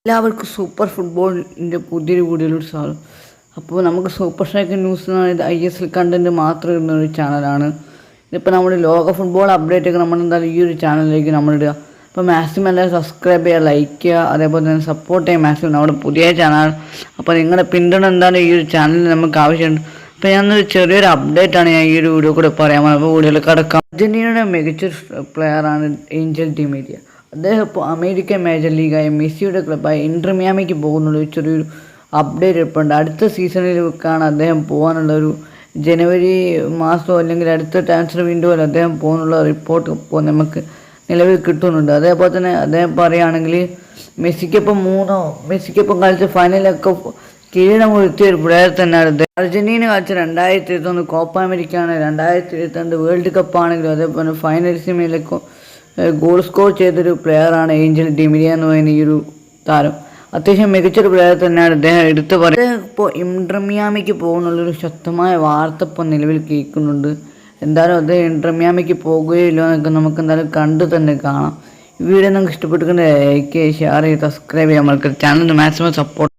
എല്ലാവർക്കും സൂപ്പർ ഫുട്ബോളിൻ്റെ പുതിയൊരു വീഡിയോയിലോട്ട് സ്വാഗതം. അപ്പോൾ നമുക്ക് സൂപ്പർ സ്ട്രൈക്ക് ന്യൂസ് എന്ന് പറയുന്നത് ISL കണ്ടൻറ്റ് മാത്രം ഇടുന്ന ഒരു ചാനലാണ്. ഇതിപ്പോൾ നമ്മുടെ ലോക ഫുട്ബോൾ അപ്ഡേറ്റ് ഒക്കെ നമ്മളെന്തായാലും ഈ ഒരു ചാനലിലേക്ക് നമ്മളിടുക. അപ്പോൾ മാക്സിമം എല്ലാവരും സബ്സ്ക്രൈബ് ചെയ്യുക, ലൈക്ക് ചെയ്യുക, അതേപോലെ തന്നെ സപ്പോർട്ട് ചെയ്യുക മാക്സിമം. നമ്മുടെ പുതിയ ചാനൽ, അപ്പോൾ നിങ്ങളുടെ പിന്തുണ എന്തായാലും ഈ ഒരു ചാനലിൽ നമുക്ക് ആവശ്യമുണ്ട്. അപ്പോൾ ഞാനൊരു ചെറിയൊരു അപ്ഡേറ്റാണ് ഞാൻ ഈ ഒരു വീഡിയോ കൂടെ പറയാൻ പോകുന്നത്. അപ്പോൾ വീഡിയോയിൽ കിടക്കാം. അർജൻറ്റീനയുടെ മികച്ചൊരു പ്ലെയറാണ് ഏഞ്ചൽ ഡി മരിയ. അദ്ദേഹം ഇപ്പോൾ അമേരിക്കൻ മേജർ ലീഗായ മെസ്സിയുടെ ക്ലബ്ബായ ഇന്റർ മിയാമിക്ക് പോകുന്നുള്ള ചെറിയൊരു അപ്ഡേറ്റ് ഇപ്പോഴുണ്ട്. അടുത്ത സീസണിലേക്കാണ് അദ്ദേഹം പോകാനുള്ളൊരു ജനുവരി മാസമോ അല്ലെങ്കിൽ അടുത്ത ട്രാൻസ്ഫർ വിൻഡോയിൽ അദ്ദേഹം പോകുന്നുള്ള റിപ്പോർട്ട് ഇപ്പോൾ നമുക്ക് നിലവിൽ കിട്ടുന്നുണ്ട്. അതേപോലെ തന്നെ അദ്ദേഹം പറയുകയാണെങ്കിൽ മെസ്സിക്കൊപ്പം കളിച്ച ഫൈനലൊക്കെ കിരീടം ഉയർത്തിയ ഒരു പ്ലെയർ തന്നെയാണ് അദ്ദേഹം. അർജന്റീന കളിച്ച 2021 കോപ്പ അമേരിക്കയാണ്, 2022 വേൾഡ് കപ്പാണെങ്കിലും അതേപോലെ ഫൈനൽസിമേലേക്കും ഗോൾ സ്കോർ ചെയ്തൊരു പ്ലെയറാണ് ഏഞ്ചൽ ഡി മരിയ എന്ന് പറയുന്ന ഈ ഒരു താരം. അത്യാവശ്യം മികച്ചൊരു പ്ലെയർ തന്നെയാണ് അദ്ദേഹം എടുത്തു പറയുന്നത്. ഇപ്പോൾ ഇന്റർ മിയാമിക്ക് പോകുന്നുള്ളൊരു ശക്തമായ വാർത്ത ഇപ്പോൾ നിലവിൽ കേൾക്കുന്നുണ്ട്. എന്തായാലും അദ്ദേഹം ഇന്റർ മിയാമിക്ക് പോകുകയില്ലോ എന്നൊക്കെ നമുക്ക് എന്തായാലും കണ്ടു തന്നെ കാണാം. ഈ വീഡിയോ നിങ്ങൾക്ക് ഇഷ്ടപ്പെട്ടിട്ടുണ്ടെങ്കിൽ ലൈക്ക് ചെയ്യുക, ഷെയർ ചെയ്യുക, സബ്സ്ക്രൈബ് ചെയ്യുക. നമ്മൾക്ക് ചാനലിന് മാക്സിമം സപ്പോർട്ട്